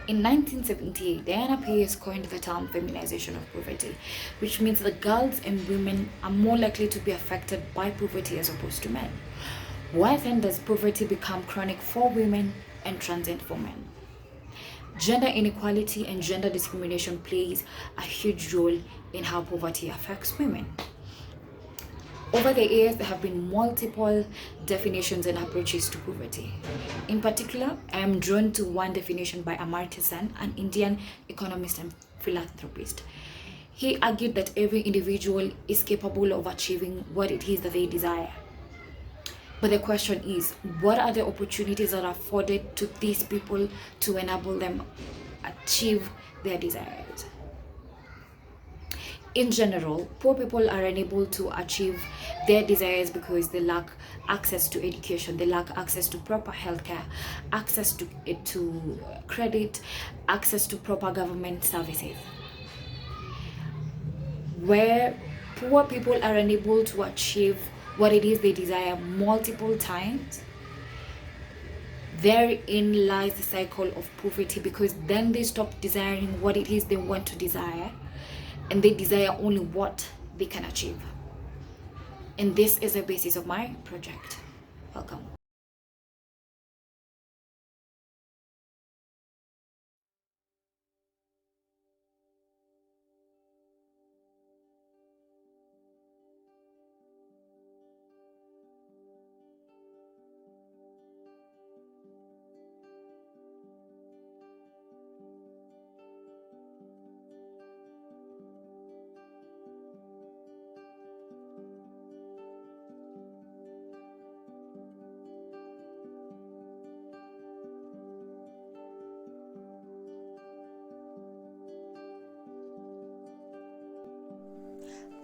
In 1978, Diana Pace coined the term feminization of poverty, which means that girls and women are more likely to be affected by poverty as opposed to men. Why then does poverty become chronic for women and transient for men? Gender inequality and gender discrimination plays a huge role in how poverty affects women. Over the years, there have been multiple definitions and approaches to poverty. In particular, I am drawn to one definition by Amartya Sen, an Indian economist and philanthropist. He argued that every individual is capable of achieving what it is that they desire. But the question is, what are the opportunities that are afforded to these people to enable them achieve their desires? In general, poor people are unable to achieve their desires because they lack access to education, they lack access to proper healthcare, access to credit, access to proper government services. Where poor people are unable to achieve what it is they desire multiple times, therein lies the cycle of poverty, because then they stop desiring what it is they want to desire and they desire only what they can achieve. And this is the basis of my project. Welcome.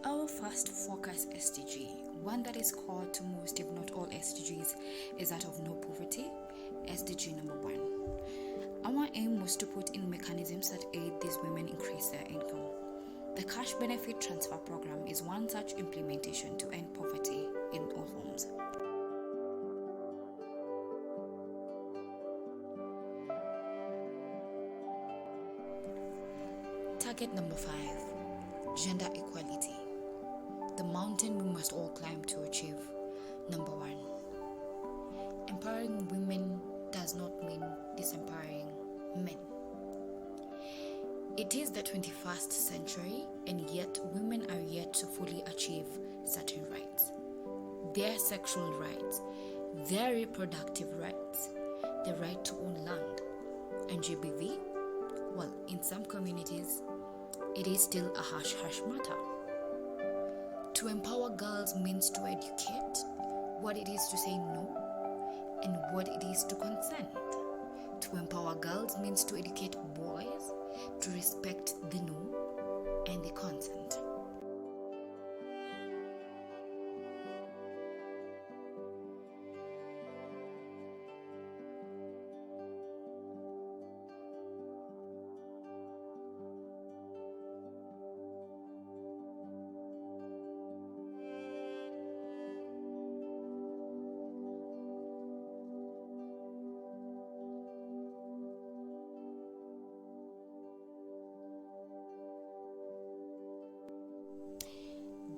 Our first focus SDG, one that is core to most, if not all SDGs, is that of no poverty, SDG number 1. Our aim was to put in mechanisms that aid these women increase their income. The Cash Benefit Transfer Program is one such implementation to end poverty in all forms. Target number 5, gender equality. The mountain we must all climb to achieve. Number 1, empowering women does not mean disempowering men. It is the 21st century, and yet women are yet to fully achieve certain rights. Their sexual rights, their reproductive rights, the right to own land. And GBV, well, in some communities, it is still a hush matter. To empower girls means to educate what it is to say no and what it is to consent. To empower girls means to educate boys to respect the no and the consent.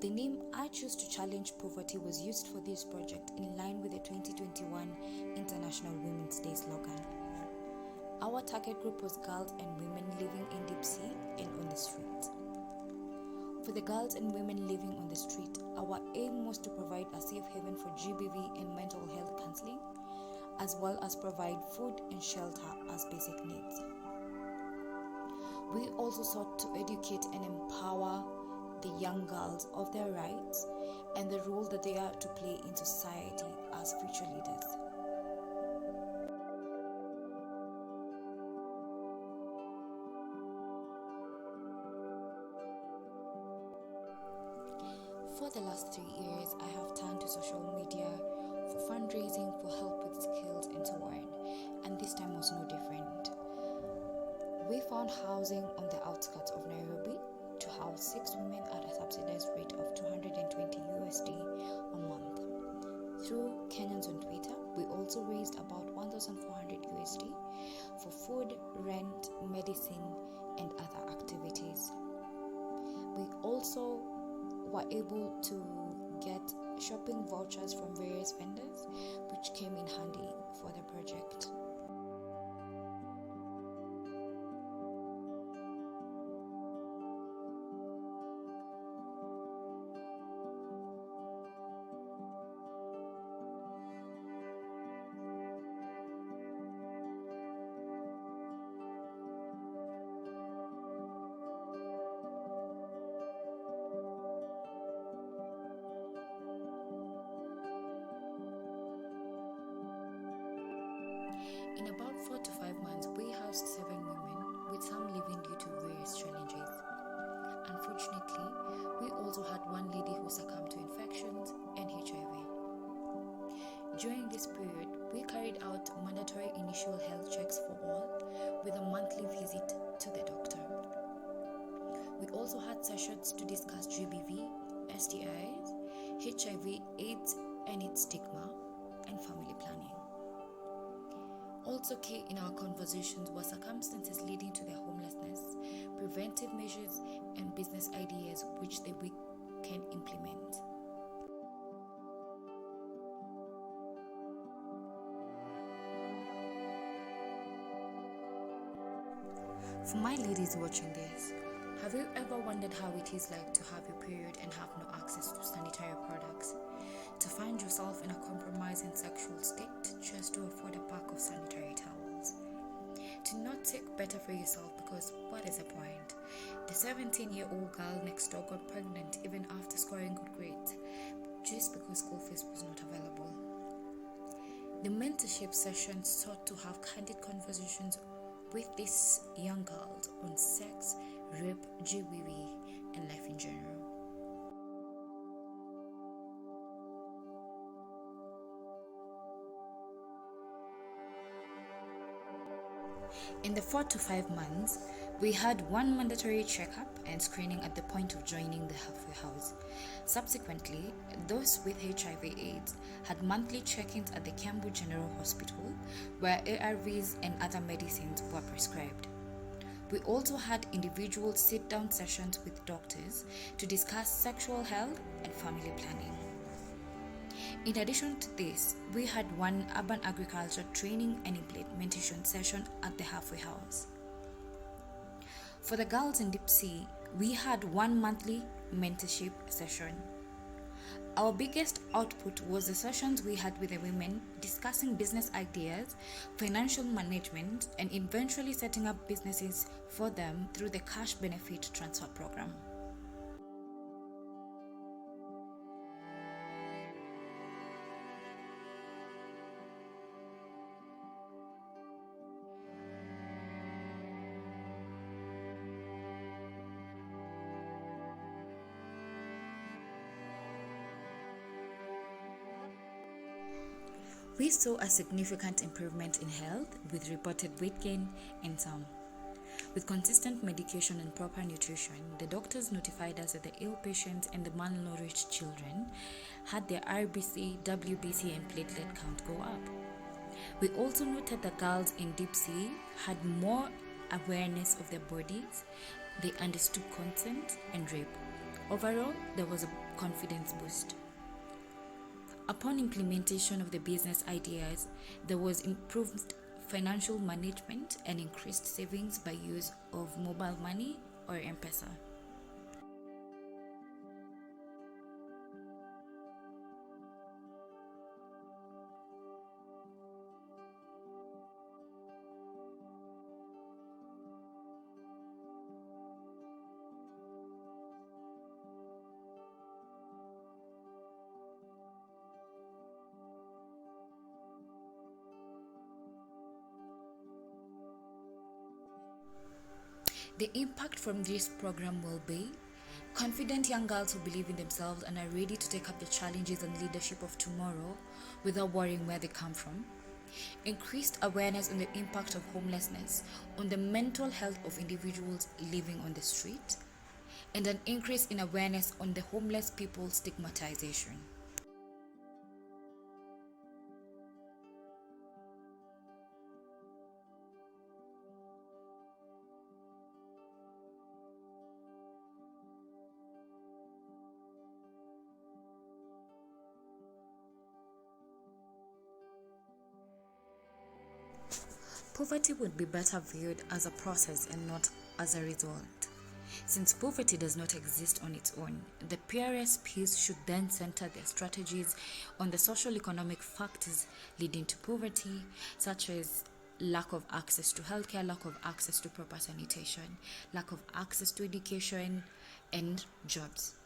The name I Choose to Challenge Poverty was used for this project in line with the 2021 International Women's Day slogan. Our target group was girls and women living in Deep Sea and on the street. For the girls and women living on the street, our aim was to provide a safe haven for GBV and mental health counseling, as well as provide food and shelter as basic needs. We also sought to educate and empower the young girls of their rights and the role that they are to play in society as future leaders. For the last 3 years, I have turned to social media for fundraising, for help with skills and so on, and this time was no different. We found housing on the outskirts of Nairobi to house 6 women at a subsidized rate of $220 a month. Through Kenyans on Twitter, we also raised about $1,400 for food, rent, medicine, and other activities. We also were able to get shopping vouchers from various vendors, which came in handy for the project. In about 4 to 5 months, we housed 7 women, with some leaving due to various challenges. Unfortunately, we also had one lady who succumbed to infections and HIV. During this period, we carried out mandatory initial health checks for all, with a monthly visit to the doctor. We also had sessions to discuss GBV, STIs, HIV, AIDS and its stigma, and family planning. Also key in our conversations were circumstances leading to their homelessness, preventive measures, and business ideas which we can implement. For my ladies watching this, have you ever wondered how it is like to have your period and have no access to sanitary products? To find yourself in a compromising sexual state just to afford a pack of sanitary towels? To not take better for yourself because what is the point? The 17-year-old girl next door got pregnant even after scoring good grades, just because school fees was not available. The mentorship session sought to have candid conversations with these young girls on sex, rape, GBV, and life in general. In the 4 to 5 months, we had one mandatory checkup and screening at the point of joining the halfway house. Subsequently, those with HIV/AIDS had monthly check-ins at the Kiambu General Hospital, where ARVs and other medicines were prescribed. We also had individual sit-down sessions with doctors to discuss sexual health and family planning. In addition to this, we had one urban agriculture training and implementation session at the halfway house. For the girls in Deep Sea, we had one monthly mentorship session. Our biggest output was the sessions we had with the women discussing business ideas, financial management, and eventually setting up businesses for them through the cash benefit transfer program. We saw a significant improvement in health with reported weight gain in some. With consistent medication and proper nutrition, the doctors notified us that the ill patients and the malnourished children had their RBC, WBC, and platelet count go up. We also noted that girls in Deep Sea had more awareness of their bodies, they understood consent and rape. Overall, there was a confidence boost. Upon implementation of the business ideas, there was improved financial management and increased savings by use of mobile money or M-Pesa. The impact from this program will be confident young girls who believe in themselves and are ready to take up the challenges and leadership of tomorrow without worrying where they come from. Increased awareness on the impact of homelessness on the mental health of individuals living on the street, and an increase in awareness on the homeless people's stigmatization. Poverty would be better viewed as a process and not as a result. Since poverty does not exist on its own, the PRSPs should then center their strategies on the social economic factors leading to poverty, such as lack of access to healthcare, lack of access to proper sanitation, lack of access to education, and jobs.